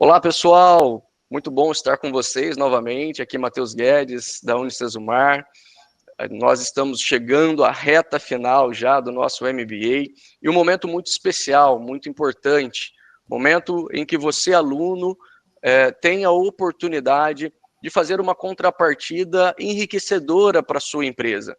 Olá, pessoal! Muito bom estar com vocês novamente. Aqui Matheus Guedes, da Unicesumar. Nós estamos chegando à reta final já do nosso MBA e um momento muito especial, muito importante. Momento em que você, aluno, tem a oportunidade de fazer uma contrapartida enriquecedora para a sua empresa.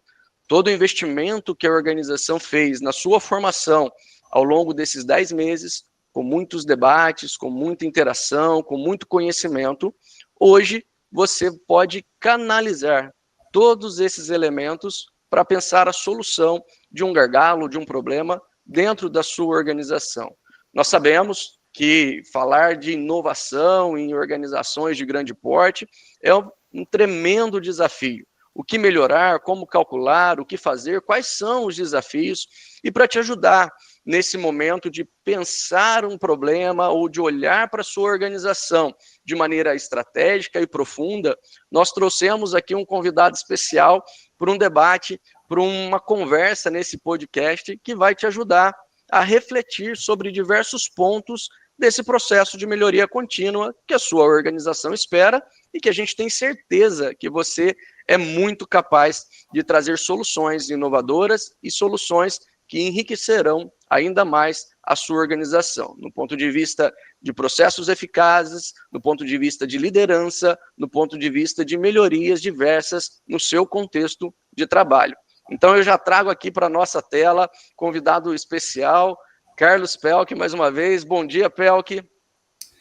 Todo o investimento que a organização fez na sua formação ao longo desses 10 meses, com muitos debates, com muita interação, com muito conhecimento, hoje você pode canalizar todos esses elementos para pensar a solução de um gargalo, de um problema dentro da sua organização. Nós sabemos que falar de inovação em organizações de grande porte é um tremendo desafio. O que melhorar, como calcular, o que fazer, quais são os desafios, e para te ajudar nesse momento de pensar um problema ou de olhar para a sua organização de maneira estratégica e profunda, nós trouxemos aqui um convidado especial para um debate, para uma conversa nesse podcast que vai te ajudar a refletir sobre diversos pontos desse processo de melhoria contínua que a sua organização espera e que a gente tem certeza que você é muito capaz de trazer soluções inovadoras e soluções que enriquecerão ainda mais a sua organização, no ponto de vista de processos eficazes, no ponto de vista de liderança, no ponto de vista de melhorias diversas no seu contexto de trabalho. Então eu já trago aqui para a nossa tela convidado especial, Carlos Pelk, mais uma vez. Bom dia, Pelk.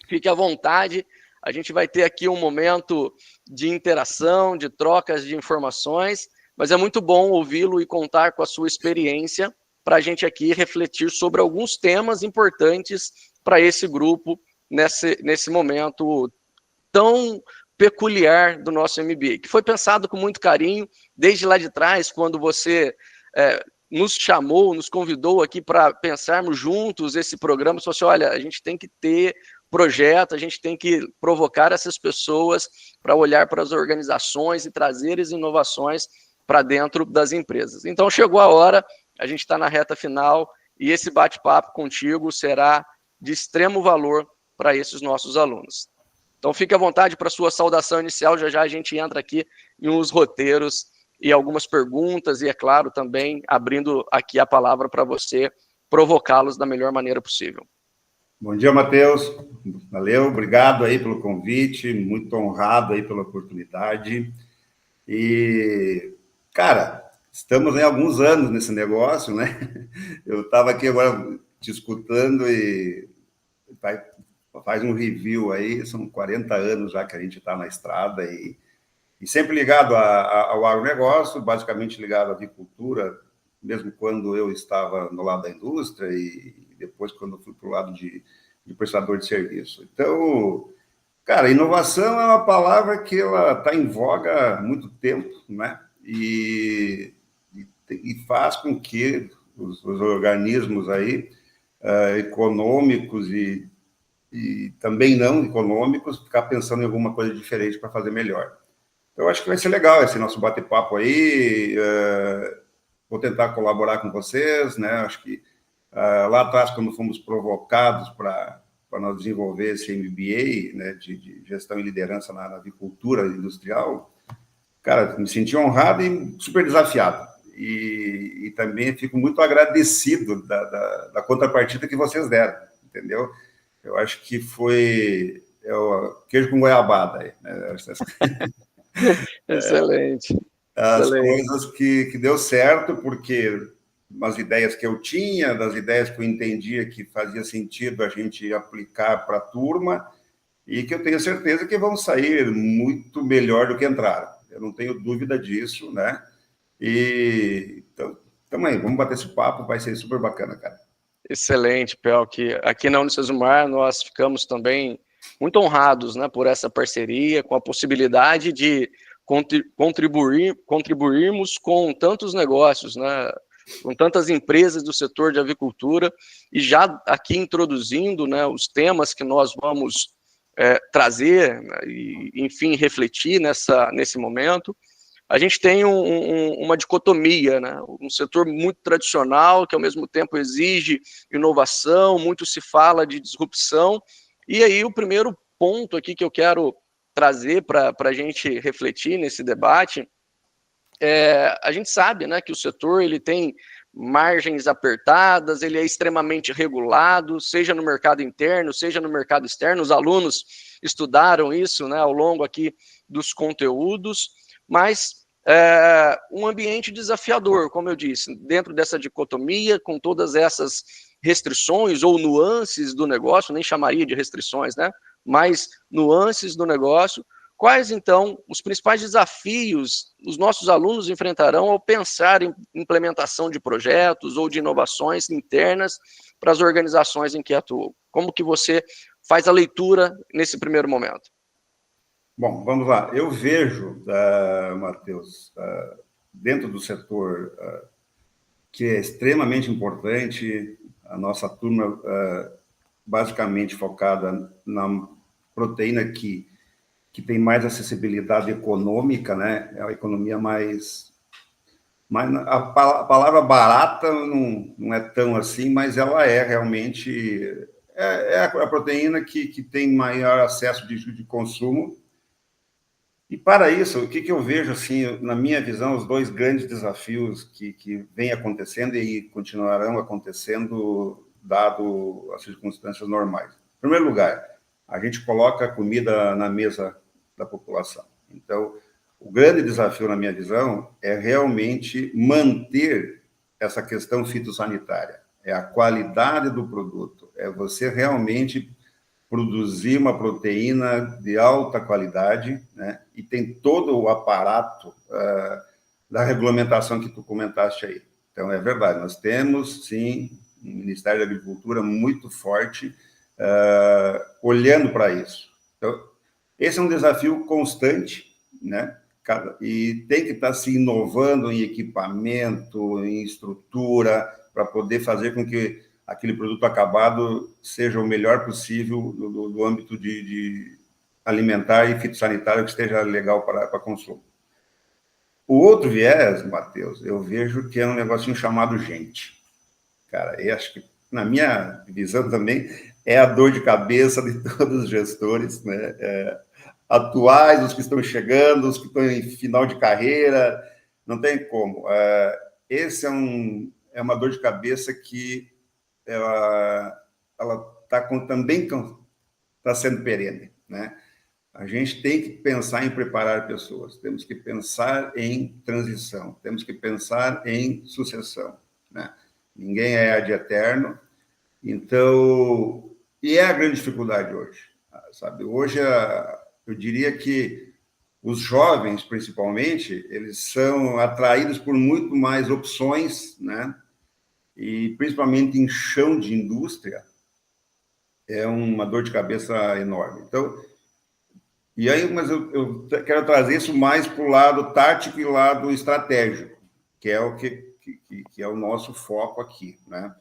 Fique à vontade. A gente vai ter aqui um momento de interação, de trocas de informações, mas é muito bom ouvi-lo e contar com a sua experiência para a gente aqui refletir sobre alguns temas importantes para esse grupo nesse momento tão peculiar do nosso MBA, que foi pensado com muito carinho desde lá de trás, quando você nos chamou, nos convidou aqui para pensarmos juntos esse programa. Você falou assim, olha, a gente tem que ter projeto, a gente tem que provocar essas pessoas para olhar para as organizações e trazer as inovações para dentro das empresas. Então chegou a hora, a gente está na reta final e esse bate-papo contigo será de extremo valor para esses nossos alunos. Então fique à vontade para a sua saudação inicial, já a gente entra aqui em uns roteiros e algumas perguntas, e é claro, também abrindo aqui a palavra para você provocá-los da melhor maneira possível. Bom dia, Matheus. Valeu, obrigado aí pelo convite, muito honrado aí pela oportunidade. E, cara, estamos há alguns anos nesse negócio, né? Eu estava aqui agora te escutando e faz um review aí, são 40 anos já que a gente está na estrada e sempre ligado ao agronegócio, basicamente ligado à avicultura, mesmo quando eu estava no lado da indústria e depois quando eu fui para o lado de prestador de serviço. Então, cara, inovação é uma palavra que ela está em voga há muito tempo, né? E faz com que os organismos aí, econômicos e também não econômicos, ficar pensando em alguma coisa diferente para fazer melhor. Eu acho que vai ser legal esse nosso bate-papo aí. Vou tentar colaborar com vocês, né? Acho que lá atrás, quando fomos provocados para nós desenvolver esse MBA, né, de gestão e liderança na avicultura industrial, cara, me senti honrado e super desafiado. E também fico muito agradecido da contrapartida que vocês deram, entendeu? Eu acho que foi o queijo com goiabada aí, né? Excelente. As Excelente. coisas que deu certo, porque as ideias que eu tinha, das ideias que eu entendia que fazia sentido a gente aplicar para a turma, e que eu tenho certeza que vão sair muito melhor do que entraram. Eu não tenho dúvida disso, né? E então, também, vamos bater esse papo, vai ser super bacana, cara. Excelente, Pelk. Aqui na Unicesumar nós ficamos também muito honrados, né, por essa parceria, com a possibilidade de contribuirmos com tantos negócios, né, com tantas empresas do setor de avicultura, e já aqui introduzindo, né, os temas que nós vamos trazer, né, e, enfim, refletir nesse momento. A gente tem uma dicotomia, né? Um setor muito tradicional, que ao mesmo tempo exige inovação, muito se fala de disrupção, e aí o primeiro ponto aqui que eu quero trazer para a gente refletir nesse debate, a gente sabe, né, que o setor ele tem margens apertadas, ele é extremamente regulado, seja no mercado interno, seja no mercado externo. Os alunos estudaram isso, né, ao longo aqui dos conteúdos, mas um ambiente desafiador, como eu disse, dentro dessa dicotomia, com todas essas restrições ou nuances do negócio, nem chamaria de restrições, né, mas nuances do negócio. Quais, então, os principais desafios os nossos alunos enfrentarão ao pensar em implementação de projetos ou de inovações internas para as organizações em que atuam? Como que você faz a leitura nesse primeiro momento? Bom, vamos lá. Eu vejo, Matheus, dentro do setor que é extremamente importante, a nossa turma basicamente focada na proteína que tem mais acessibilidade econômica, né? É a economia mais a palavra barata não é tão assim, mas ela é realmente a proteína que tem maior acesso de consumo. E para isso, o que eu vejo, assim, na minha visão, os dois grandes desafios que vêm acontecendo e continuarão acontecendo, dado as circunstâncias normais. Em primeiro lugar, a gente coloca a comida na mesa da população. Então, o grande desafio, na minha visão, é realmente manter essa questão fitossanitária. É a qualidade do produto. É você realmente produzir uma proteína de alta qualidade, né? E tem todo o aparato da regulamentação que tu comentaste aí. Então, é verdade, nós temos, sim, um Ministério da Agricultura muito forte olhando para isso. Então, esse é um desafio constante, né? E tem que estar se inovando em equipamento, em estrutura, para poder fazer com que aquele produto acabado seja o melhor possível do âmbito de alimentar e fitossanitário que esteja legal para consumo. O outro viés, Matheus, eu vejo que é um negocinho chamado gente. Cara, eu acho que, na minha visão também, é a dor de cabeça de todos os gestores, né? Atuais, os que estão chegando, os que estão em final de carreira, não tem como. Esse é uma dor de cabeça que ela também está sendo perene, né? A gente tem que pensar em preparar pessoas, temos que pensar em transição, temos que pensar em sucessão, né? Ninguém é ad eterno, então, e é a grande dificuldade hoje, sabe? Hoje, eu diria que os jovens, principalmente, eles são atraídos por muito mais opções, né? E principalmente em chão de indústria, é uma dor de cabeça enorme. Então, e aí, mas eu quero trazer isso mais para o lado tático e lado estratégico, que é o que é o nosso foco aqui, né?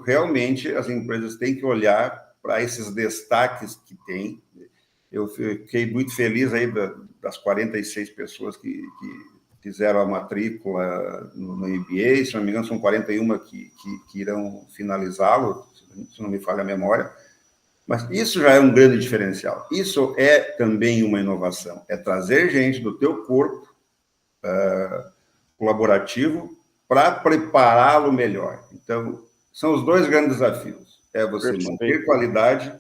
Realmente, as empresas têm que olhar para esses destaques que tem. Eu fiquei muito feliz aí das 46 pessoas que fizeram a matrícula no MBA, se não me engano, são 41 que irão finalizá-lo, se não me falha a memória. Mas isso já é um grande diferencial. Isso é também uma inovação. É trazer gente do teu corpo colaborativo para prepará-lo melhor. Então, são os dois grandes desafios. É você manter qualidade,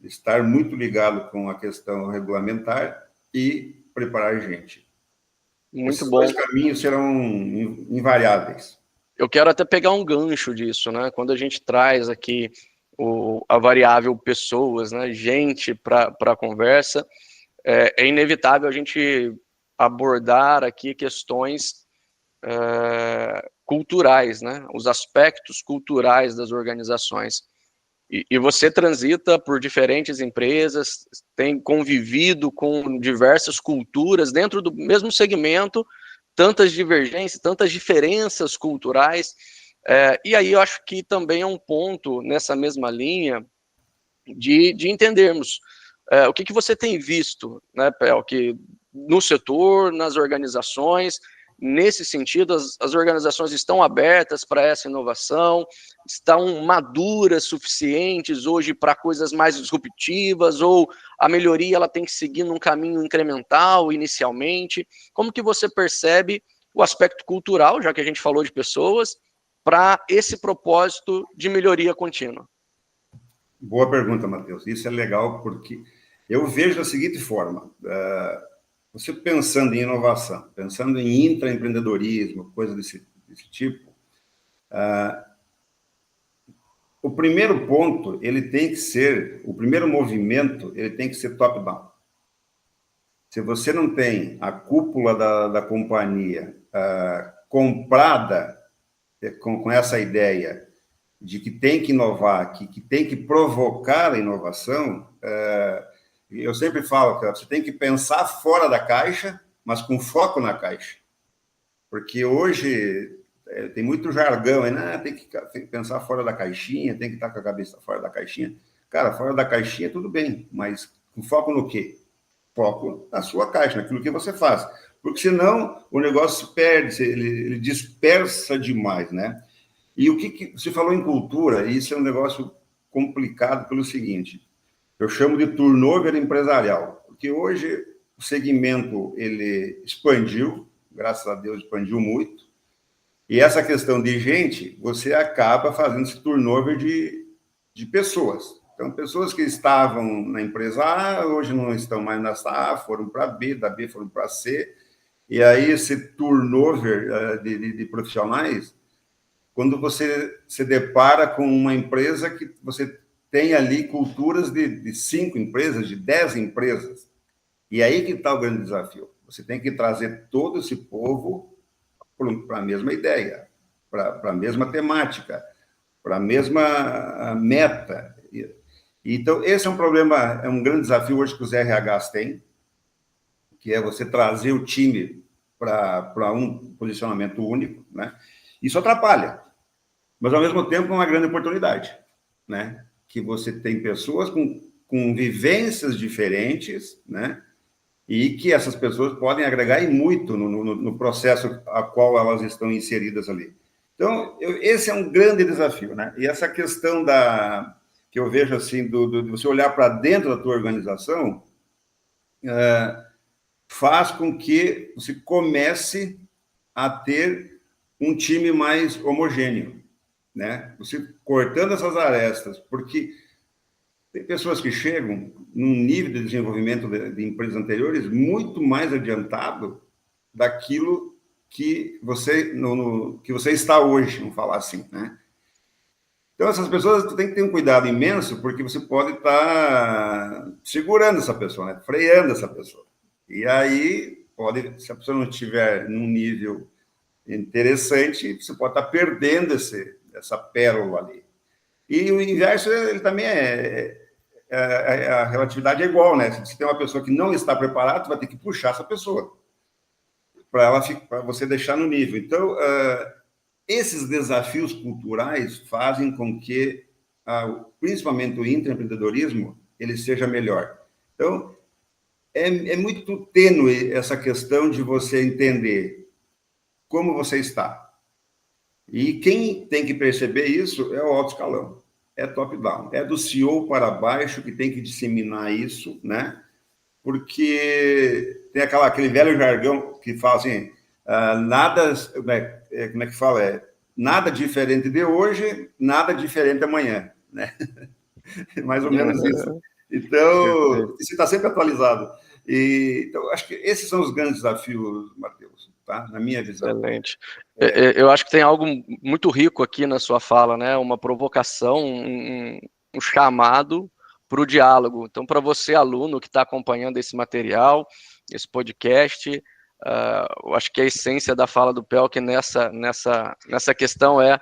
estar muito ligado com a questão regulamentar e preparar gente. Muito bom. Esses dois caminhos serão invariáveis. Eu quero até pegar um gancho disso, né? Quando a gente traz aqui a variável pessoas, né? Gente para a conversa, é inevitável a gente abordar aqui questões culturais, né? Os aspectos culturais das organizações. E você transita por diferentes empresas, tem convivido com diversas culturas dentro do mesmo segmento, tantas divergências, tantas diferenças culturais. E aí eu acho que também é um ponto nessa mesma linha de entendermos o que você tem visto, né, Pel, que no setor, nas organizações, nesse sentido? As organizações estão abertas para essa inovação? Estão maduras suficientes hoje para coisas mais disruptivas? Ou a melhoria ela tem que seguir num caminho incremental inicialmente? Como que você percebe o aspecto cultural, já que a gente falou de pessoas, para esse propósito de melhoria contínua? Boa pergunta, Matheus. Isso é legal porque eu vejo da seguinte forma: você pensando em inovação, pensando em intraempreendedorismo, coisa desse tipo, o primeiro ponto, o primeiro movimento, ele tem que ser top-down. Se você não tem a cúpula da companhia comprada com essa ideia de que tem que inovar, que tem que provocar a inovação, eu sempre falo que você tem que pensar fora da caixa, mas com foco na caixa. Porque hoje tem muito jargão, tem que pensar fora da caixinha, tem que estar com a cabeça fora da caixinha. Cara, fora da caixinha tudo bem, mas com foco no quê? Foco na sua caixa, naquilo que você faz. Porque senão o negócio se perde, ele dispersa demais, né? E o que você falou em cultura, isso é um negócio complicado pelo seguinte: eu chamo de turnover empresarial, porque hoje o segmento ele expandiu, graças a Deus expandiu muito, e essa questão de gente, você acaba fazendo esse turnover de pessoas. Então, pessoas que estavam na empresa A, hoje não estão mais na A, foram para B, da B foram para C, e aí esse turnover de profissionais, quando você se depara com uma empresa que você tem ali culturas de 5 empresas, de 10 empresas. E aí que está o grande desafio. Você tem que trazer todo esse povo para a mesma ideia, para a mesma temática, para a mesma meta. Então, esse é um problema, é um grande desafio hoje que os RHs têm, que é você trazer o time para um posicionamento único, né? Isso atrapalha, mas, ao mesmo tempo, é uma grande oportunidade, né? Que você tem pessoas com vivências diferentes, né? E que essas pessoas podem agregar e muito no processo a qual elas estão inseridas ali. Então, esse é um grande desafio, né? E essa questão que eu vejo assim, de você olhar para dentro da tua organização, faz com que você comece a ter um time mais homogêneo, né? Você cortando essas arestas, porque tem pessoas que chegam num nível de desenvolvimento de empresas anteriores muito mais adiantado daquilo que você que você está hoje, vamos falar assim, né? Então, essas pessoas têm que ter um cuidado imenso, porque você pode estar segurando essa pessoa, né? Freando essa pessoa. E aí, se a pessoa não estiver num nível interessante, você pode estar perdendo essa pérola ali. E o inverso, ele também a relatividade é igual, né? Se você tem uma pessoa que não está preparada, você vai ter que puxar essa pessoa para você deixar no nível. Então, esses desafios culturais fazem com que, principalmente o intraempreendedorismo, ele seja melhor. Então, é muito tênue essa questão de você entender como você está. E quem tem que perceber isso é o alto escalão, é top-down, é do CEO para baixo que tem que disseminar isso, né? Porque tem aquele velho jargão que fala assim, nada, como é que fala? Nada diferente de hoje, nada diferente amanhã, né? Mais ou menos isso. Então, isso está sempre atualizado. Então, acho que esses são os grandes desafios, Matheus, tá? Na minha visão. Excelente. Eu acho que tem algo muito rico aqui na sua fala, né? Uma provocação, um chamado para o diálogo. Então, para você, aluno que está acompanhando esse material, esse podcast, eu acho que a essência da fala do Pelk nessa questão é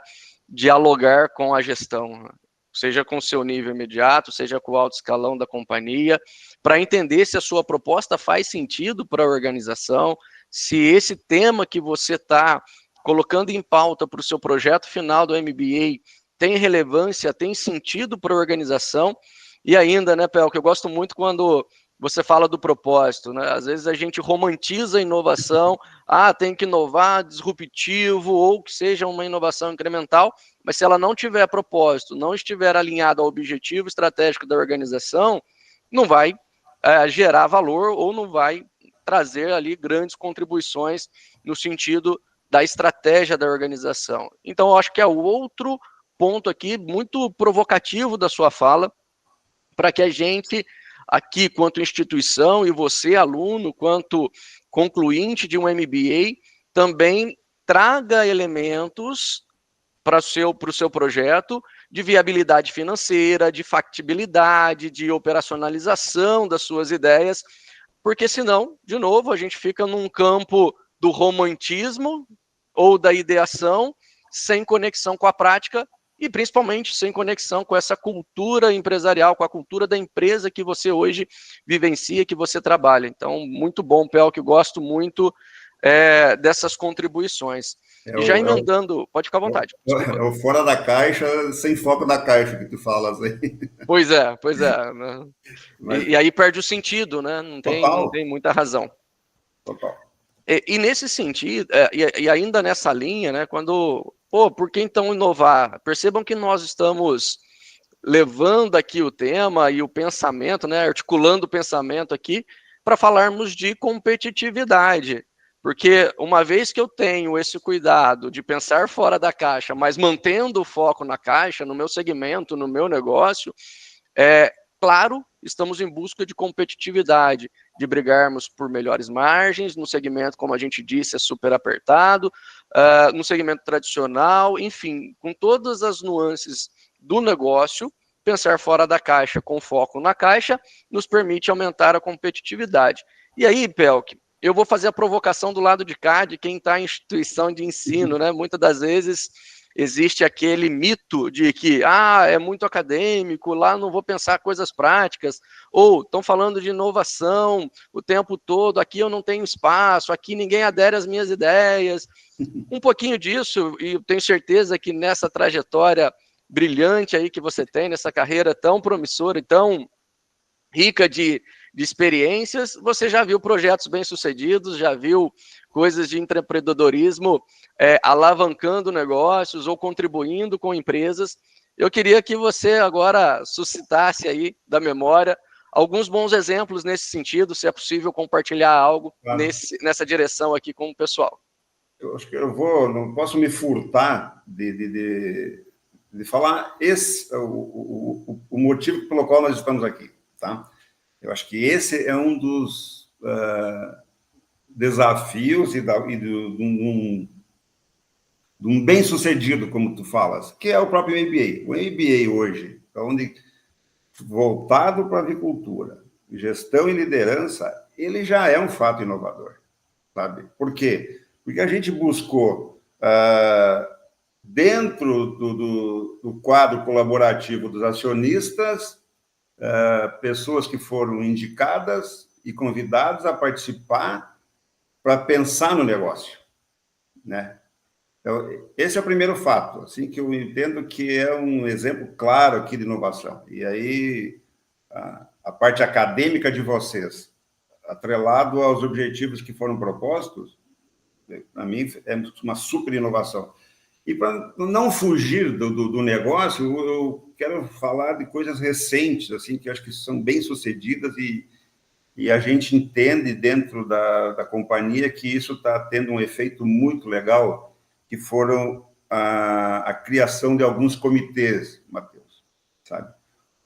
dialogar com a gestão, seja com o seu nível imediato, seja com o alto escalão da companhia, para entender se a sua proposta faz sentido para a organização, se esse tema que você está colocando em pauta para o seu projeto final do MBA tem relevância, tem sentido para a organização. E ainda, né, Pel, que eu gosto muito quando você fala do propósito, né? Às vezes a gente romantiza a inovação, tem que inovar, disruptivo, ou que seja uma inovação incremental, mas se ela não tiver propósito, não estiver alinhada ao objetivo estratégico da organização, não vai gerar valor ou não vai trazer ali grandes contribuições no sentido da estratégia da organização. Então, eu acho que é o outro ponto aqui muito provocativo da sua fala, para que a gente, aqui, quanto instituição, e você, aluno, quanto concluinte de um MBA, também traga elementos para o seu projeto de viabilidade financeira, de factibilidade, de operacionalização das suas ideias, porque senão, de novo, a gente fica num campo do romantismo ou da ideação, sem conexão com a prática e principalmente sem conexão com essa cultura empresarial, com a cultura da empresa que você hoje vivencia, que você trabalha. Então, muito bom, Pel, que gosto muito dessas contribuições. E já emendando, pode ficar à vontade. É o fora da caixa, sem foco da caixa que tu falas aí. Pois é. Né? Mas... E aí perde o sentido, né? Não tem muita razão. Total. E nesse sentido, e ainda nessa linha, né? Por que então inovar? Percebam que nós estamos levando aqui o tema e o pensamento, né? Articulando o pensamento aqui para falarmos de competitividade. Porque uma vez que eu tenho esse cuidado de pensar fora da caixa, mas mantendo o foco na caixa, no meu segmento, no meu negócio, claro, estamos em busca de competitividade, de brigarmos por melhores margens, no segmento, como a gente disse, é super apertado, no segmento tradicional, enfim, com todas as nuances do negócio, pensar fora da caixa com foco na caixa nos permite aumentar a competitividade. E aí, Pelk, eu vou fazer a provocação do lado de cá, de quem está em instituição de ensino, né? Muitas das vezes existe aquele mito de que, é muito acadêmico, lá não vou pensar coisas práticas, ou estão falando de inovação o tempo todo, aqui eu não tenho espaço, aqui ninguém adere às minhas ideias. Um pouquinho disso, e eu tenho certeza que nessa trajetória brilhante aí que você tem, nessa carreira tão promissora e tão rica de experiências, você já viu projetos bem-sucedidos, já viu coisas de empreendedorismo alavancando negócios ou contribuindo com empresas. Eu queria que você agora suscitasse aí da memória alguns bons exemplos nesse sentido, se é possível compartilhar algo nessa direção aqui com o pessoal. Eu acho que não posso me furtar de falar o motivo pelo qual nós estamos aqui, tá? Eu acho que esse é um dos desafios de um bem-sucedido, como tu falas, que é o próprio MBA. O MBA hoje, voltado para a avicultura, gestão e liderança, ele já é um fato inovador, sabe? Por quê? Porque a gente buscou, dentro do quadro colaborativo dos acionistas, pessoas que foram indicadas e convidadas a participar para pensar no negócio, né? Então, esse é o primeiro fato, assim, que eu entendo que é um exemplo claro aqui de inovação. E aí, a parte acadêmica de vocês, atrelado aos objetivos que foram propostos, para mim, é uma super inovação. E para não fugir do negócio, eu quero falar de coisas recentes, assim, que acho que são bem-sucedidas e a gente entende dentro da companhia que isso está tendo um efeito muito legal, que foram a criação de alguns comitês, Matheus, sabe?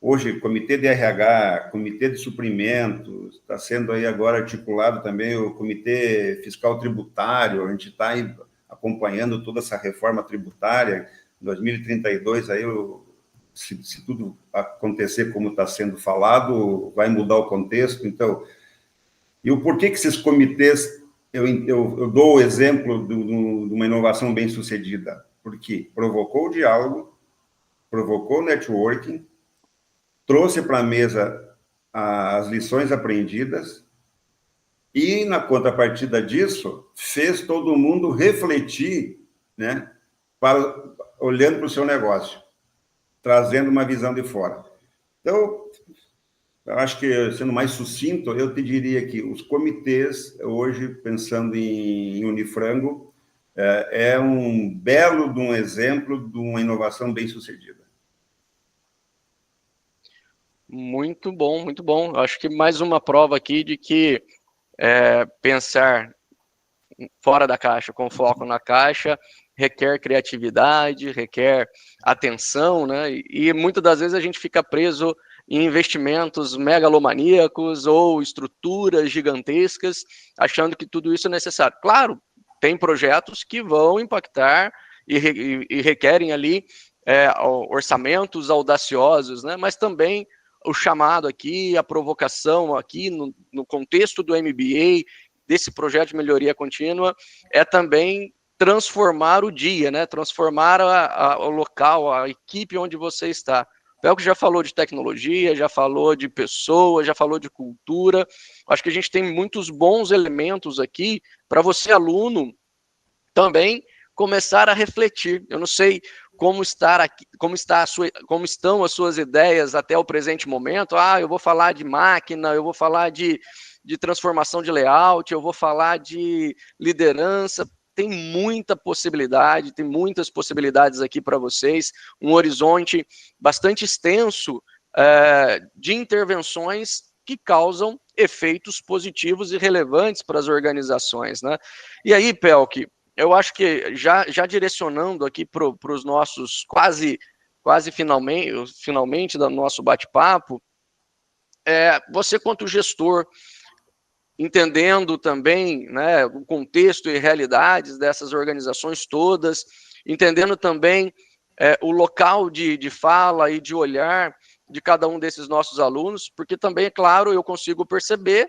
Hoje, comitê de RH, comitê de suprimentos, está sendo aí agora articulado também o comitê fiscal tributário, a gente está aí acompanhando toda essa reforma tributária. Em 2032, aí, se tudo acontecer como está sendo falado, vai mudar o contexto. Então, e o porquê que esses comitês, eu dou o exemplo de uma inovação bem-sucedida? Porque provocou o diálogo, provocou o networking, trouxe para a mesa as lições aprendidas e, na contrapartida disso, fez todo mundo refletir, né, olhando para o seu negócio, trazendo uma visão de fora. Então, Eu acho que, sendo mais sucinto, eu te diria que os comitês, hoje, pensando em Unifrango, é um belo de um exemplo de uma inovação bem-sucedida. Muito bom, muito bom. Acho que mais uma prova aqui de que pensar fora da caixa, com foco na caixa, requer criatividade, requer atenção, né? E muitas das vezes a gente fica preso em investimentos megalomaníacos ou estruturas gigantescas, achando que tudo isso é necessário. Claro, tem projetos que vão impactar e requerem ali orçamentos audaciosos, né? Mas também o chamado aqui, a provocação aqui no contexto do MBA, desse projeto de melhoria contínua, é também transformar o dia, né? Transformar o local, a equipe onde você está. O Pelco já falou de tecnologia, já falou de pessoas, já falou de cultura. Acho que a gente tem muitos bons elementos aqui para você, aluno, também começar a refletir. Eu não sei como estar aqui, como estão as suas ideias até o presente momento. Eu vou falar de máquina, eu vou falar de transformação de layout, eu vou falar de liderança. Tem muita possibilidade, tem muitas possibilidades aqui para vocês, um horizonte bastante extenso de intervenções que causam efeitos positivos e relevantes para as organizações, né? E aí, Pelk, eu acho que já direcionando aqui para os nossos quase finalmente do nosso bate-papo, você quanto gestor, entendendo também, né, o contexto e realidades dessas organizações todas, entendendo também o local de fala e de olhar de cada um desses nossos alunos, porque também, é claro, eu consigo perceber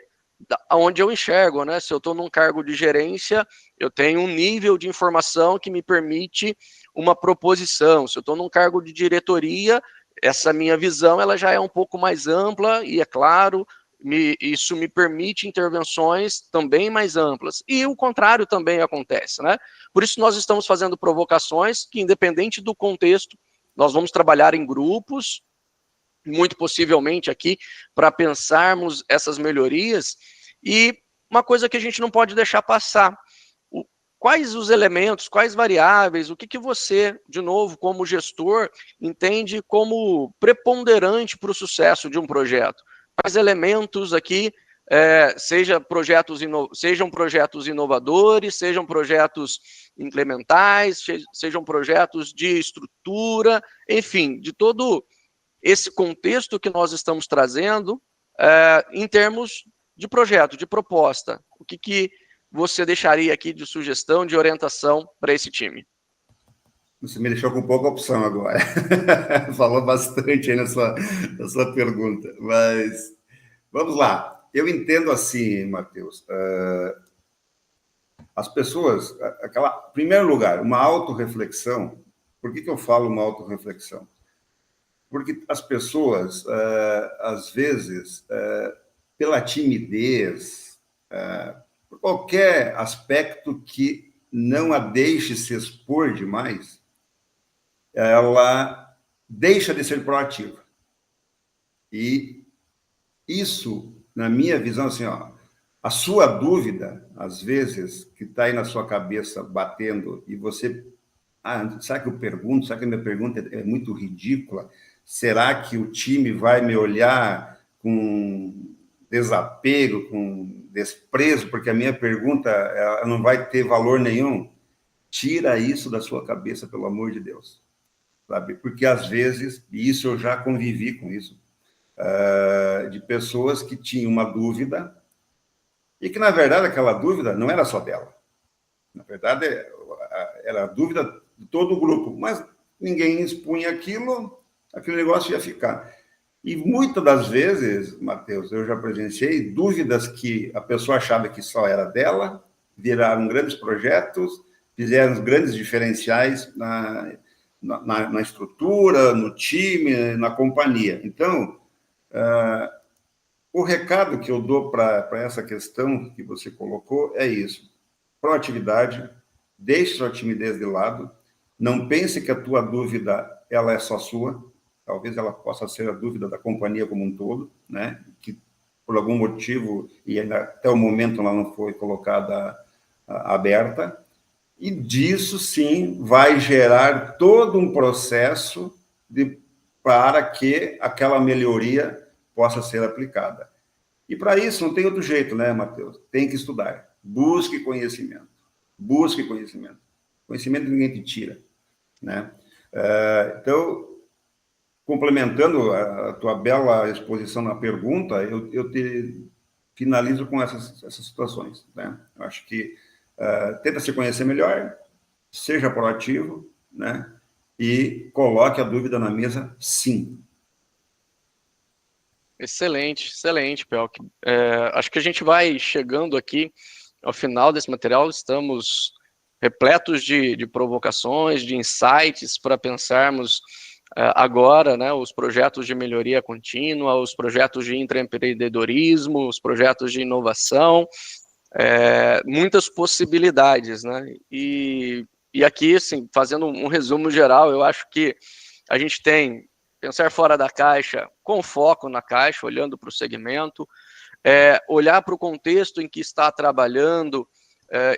onde eu enxergo, né? Se eu estou num cargo de gerência, eu tenho um nível de informação que me permite uma proposição. Se eu estou num cargo de diretoria, essa minha visão ela já é um pouco mais ampla e, é claro, isso me permite intervenções também mais amplas. E o contrário também acontece, né? Por isso nós estamos fazendo provocações que, independente do contexto, nós vamos trabalhar em grupos, muito possivelmente aqui, para pensarmos essas melhorias. E uma coisa que a gente não pode deixar passar, quais os elementos, quais variáveis, o que você, de novo, como gestor, entende como preponderante para o sucesso de um projeto? Quais elementos aqui, sejam projetos inovadores, sejam projetos implementais, sejam projetos de estrutura, enfim, de todo esse contexto que nós estamos trazendo em termos de projeto, de proposta. O que você deixaria aqui de sugestão, de orientação para esse time? Você me deixou com pouca opção agora. Falou bastante aí na sua pergunta. Mas vamos lá. Eu entendo assim, Matheus. As pessoas, em primeiro lugar, uma autorreflexão. Por que eu falo uma autorreflexão? Porque as pessoas, às vezes, pela timidez, por qualquer aspecto que não a deixe se expor demais, ela deixa de ser proativa. E isso, na minha visão, assim, a sua dúvida, às vezes, que está aí na sua cabeça batendo, e você, será que eu pergunto? Será que a minha pergunta é muito ridícula? Será que o time vai me olhar com desapego, com desprezo, porque a minha pergunta ela não vai ter valor nenhum? Tira isso da sua cabeça, pelo amor de Deus. Sabe? Porque, às vezes, e isso eu já convivi com isso, de pessoas que tinham uma dúvida e que, na verdade, aquela dúvida não era só dela. Na verdade, era a dúvida de todo o grupo, mas ninguém expunha aquilo, aquele negócio ia ficar. E muitas das vezes, Matheus, eu já presenciei dúvidas que a pessoa achava que só era dela, viraram grandes projetos, fizeram grandes diferenciais na estrutura, no time, na companhia. Então, o recado que eu dou para essa questão que você colocou é isso. Proatividade, deixe sua timidez de lado, não pense que a tua dúvida ela é só sua, talvez ela possa ser a dúvida da companhia como um todo, né? Que por algum motivo, e ainda até o momento ela não foi colocada aberta, e disso, sim, vai gerar todo um processo para que aquela melhoria possa ser aplicada. E para isso não tem outro jeito, né, Matheus? Tem que estudar. Busque conhecimento. Busque conhecimento. Conhecimento ninguém te tira, né? Então, complementando a tua bela exposição na pergunta, eu te finalizo com essas situações, né? Eu acho que tenta se conhecer melhor, seja proativo, né? E coloque a dúvida na mesa, sim. Excelente, excelente, Pelk. Acho que a gente vai chegando aqui ao final desse material, estamos repletos de provocações, de insights para pensarmos agora, né, os projetos de melhoria contínua, os projetos de intraempreendedorismo, os projetos de inovação, muitas possibilidades, né? E aqui, assim, fazendo um resumo geral, eu acho que a gente tem pensar fora da caixa, com foco na caixa, olhando para o segmento, olhar para o contexto em que está trabalhando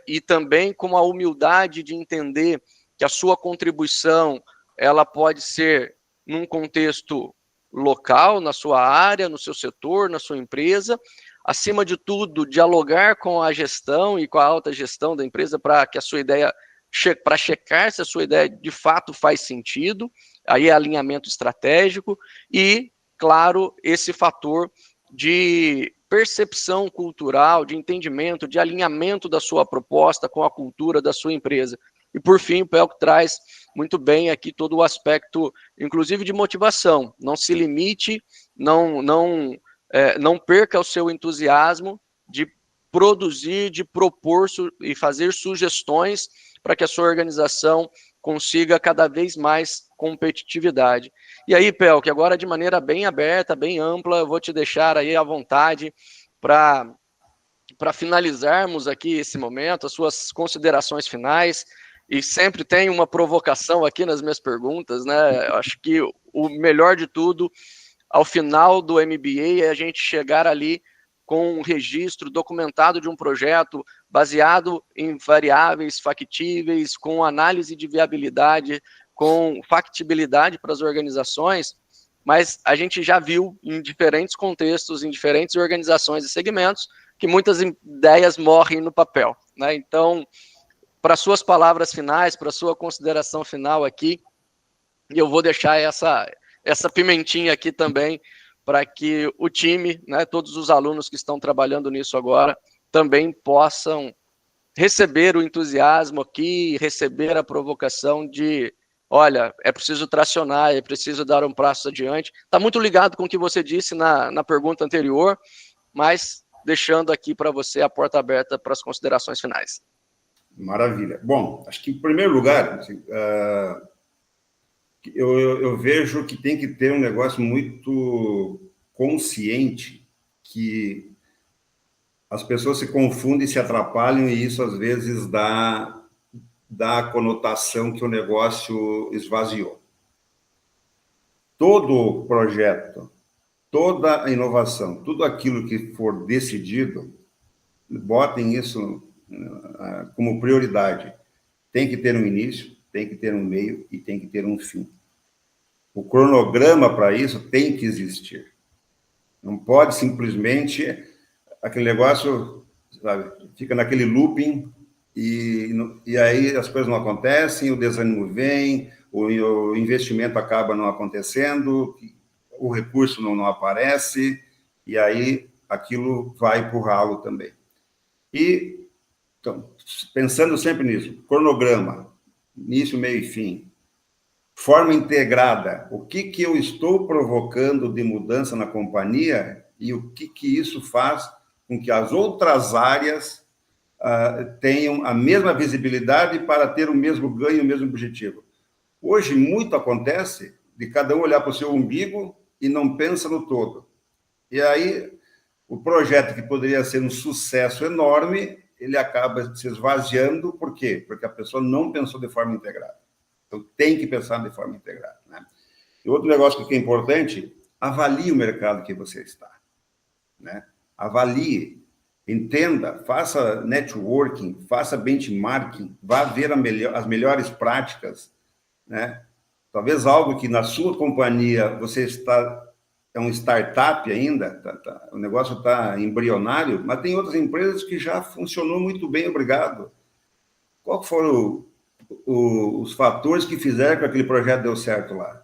e também com a humildade de entender que a sua contribuição ela pode ser num contexto local, na sua área, no seu setor, na sua empresa. Acima de tudo, dialogar com a gestão e com a alta gestão da empresa para que a sua ideia, para checar se a sua ideia de fato faz sentido, aí é alinhamento estratégico e, claro, esse fator de percepção cultural, de entendimento, de alinhamento da sua proposta com a cultura da sua empresa. E, por fim, o Pelco traz muito bem aqui todo o aspecto, inclusive de motivação. Não se limite, não perca o seu entusiasmo de produzir, de propor e fazer sugestões para que a sua organização consiga cada vez mais competitividade. E aí, Pelk, agora de maneira bem aberta, bem ampla, eu vou te deixar aí à vontade para finalizarmos aqui esse momento, as suas considerações finais, e sempre tem uma provocação aqui nas minhas perguntas, né? Eu acho que o melhor de tudo, ao final do MBA, é a gente chegar ali com um registro documentado de um projeto baseado em variáveis factíveis, com análise de viabilidade, com factibilidade para as organizações, mas a gente já viu em diferentes contextos, em diferentes organizações e segmentos, que muitas ideias morrem no papel, né? Então, para suas palavras finais, para sua consideração final aqui, eu vou deixar essa pimentinha aqui também, para que o time, né, todos os alunos que estão trabalhando nisso agora, também possam receber o entusiasmo aqui, receber a provocação de, olha, é preciso tracionar, é preciso dar um passo adiante. Está muito ligado com o que você disse na pergunta anterior, mas deixando aqui para você a porta aberta para as considerações finais. Maravilha. Bom, acho que em primeiro lugar, assim, eu vejo que tem que ter um negócio muito consciente, que as pessoas se confundem, se atrapalham, e isso às vezes dá a conotação que o negócio esvaziou. Todo projeto, toda inovação, tudo aquilo que for decidido, botem isso como prioridade. Tem que ter um início, tem que ter um meio e tem que ter um fim. O cronograma para isso tem que existir. Não pode simplesmente aquele negócio, sabe, fica naquele looping e aí as coisas não acontecem, o desânimo vem, o investimento acaba não acontecendo, o recurso não aparece, e aí aquilo vai para o ralo também. E, então, pensando sempre nisso, cronograma, início, meio e fim, forma integrada, o que eu estou provocando de mudança na companhia e o que isso faz com que as outras áreas tenham a mesma visibilidade para ter o mesmo ganho, o mesmo objetivo. Hoje, muito acontece de cada um olhar para o seu umbigo e não pensa no todo. E aí, o projeto que poderia ser um sucesso enorme, ele acaba se esvaziando. Por quê? Porque a pessoa não pensou de forma integrada. Então, tem que pensar de forma integrada, né? E outro negócio que é importante, avalie o mercado que você está, né? Avalie, entenda, faça networking, faça benchmarking, vá ver as melhores práticas, né? Talvez algo que na sua companhia você está, é um startup ainda, o negócio está embrionário, mas tem outras empresas que já funcionou muito bem, obrigado. Qual foram os fatores que fizeram que aquele projeto deu certo lá?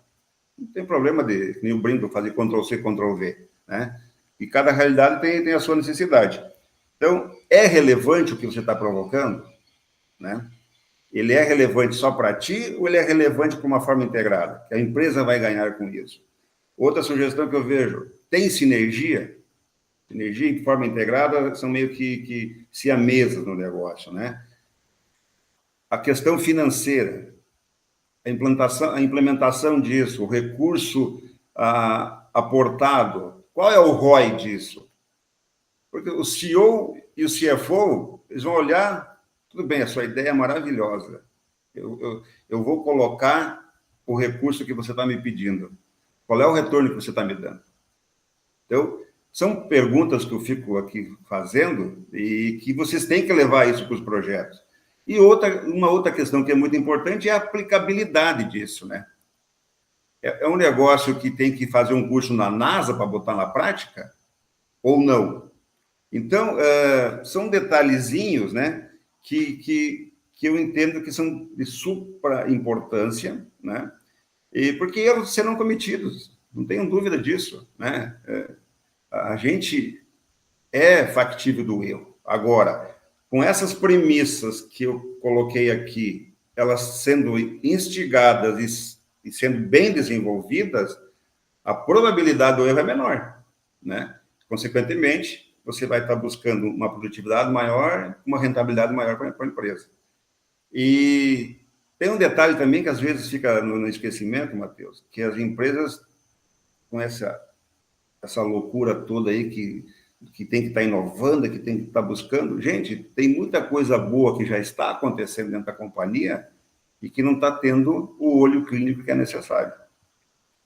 Não tem problema de, nem o brinco, fazer Ctrl-C, Ctrl-V, né? E cada realidade tem a sua necessidade. Então, é relevante o que você está provocando, né? Ele é relevante só para ti ou ele é relevante para uma forma integrada? Que a empresa vai ganhar com isso. Outra sugestão que eu vejo, tem sinergia? Sinergia e forma integrada são meio que siamesas no negócio, né? A questão financeira, a implementação disso, o recurso aportado, qual é o ROI disso? Porque o CEO e o CFO, eles vão olhar, tudo bem, a sua ideia é maravilhosa, eu vou colocar o recurso que você está me pedindo. Qual é o retorno que você está me dando? Então, são perguntas que eu fico aqui fazendo e que vocês têm que levar isso para os projetos. E uma outra questão que é muito importante é a aplicabilidade disso, né? É um negócio que tem que fazer um curso na NASA para botar na prática ou não? Então, são detalhezinhos, né, que eu entendo que são de supra importância, né? E porque erros serão cometidos, não tenham dúvida disso, né? A gente é factível do erro. Agora, com essas premissas que eu coloquei aqui, elas sendo instigadas e sendo bem desenvolvidas, a probabilidade do erro é menor, né? Consequentemente, você vai estar buscando uma produtividade maior, uma rentabilidade maior para a empresa. E tem um detalhe também que às vezes fica no esquecimento, Matheus, que as empresas, com essa loucura toda aí que tem que estar inovando, que tem que estar buscando. Gente, tem muita coisa boa que já está acontecendo dentro da companhia e que não está tendo o olho clínico que é necessário.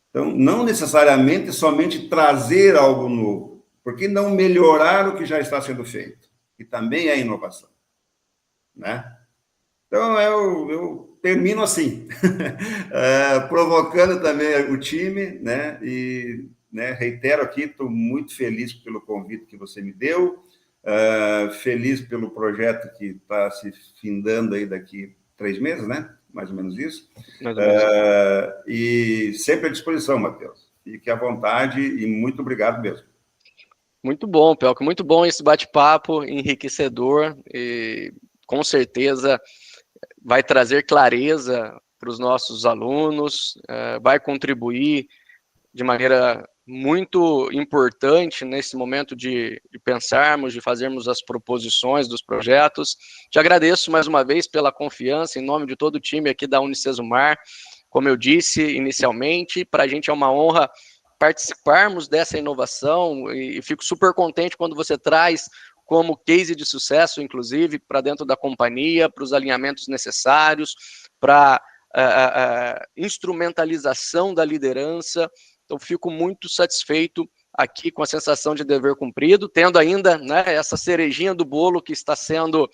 Então, não necessariamente somente trazer algo novo, por que não melhorar o que já está sendo feito? E também é inovação, né? Então, eu termino assim, provocando também o time, né? E, né, reitero aqui, estou muito feliz pelo convite que você me deu, feliz pelo projeto que está se findando aí daqui 3 meses, né? Mais ou menos isso. Mais ou menos. E sempre à disposição, Matheus. Fique à vontade e muito obrigado mesmo. Muito bom, Pelco, muito bom esse bate-papo, enriquecedor e com certeza vai trazer clareza para os nossos alunos, vai contribuir de maneira muito importante nesse momento de pensarmos, de fazermos as proposições dos projetos. Te agradeço mais uma vez pela confiança, em nome de todo o time aqui da Unicesumar. Como eu disse inicialmente, para a gente é uma honra participarmos dessa inovação e fico super contente quando você traz como case de sucesso, inclusive, para dentro da companhia, para os alinhamentos necessários, para a instrumentalização da liderança. Então, fico muito satisfeito aqui com a sensação de dever cumprido, tendo ainda, né, essa cerejinha do bolo que está sendo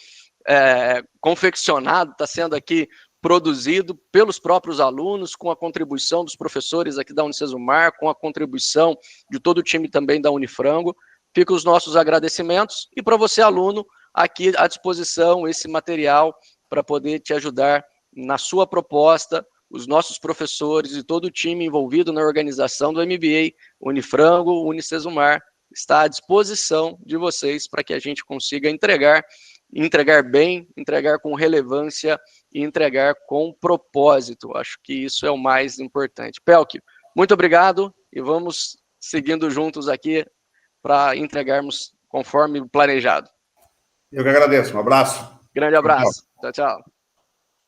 confeccionado, está sendo aqui produzido pelos próprios alunos, com a contribuição dos professores aqui da Unicesumar, com a contribuição de todo o time também da Unifrango. Ficam os nossos agradecimentos e para você, aluno, aqui à disposição esse material para poder te ajudar na sua proposta. Os nossos professores e todo o time envolvido na organização do MBA, Unifrango, Unicesumar, está à disposição de vocês para que a gente consiga entregar bem, entregar com relevância e entregar com propósito. Acho que isso é o mais importante. Pelk, muito obrigado e vamos seguindo juntos aqui para entregarmos conforme planejado. Eu que agradeço. Um abraço. Grande abraço. Tchau, tchau.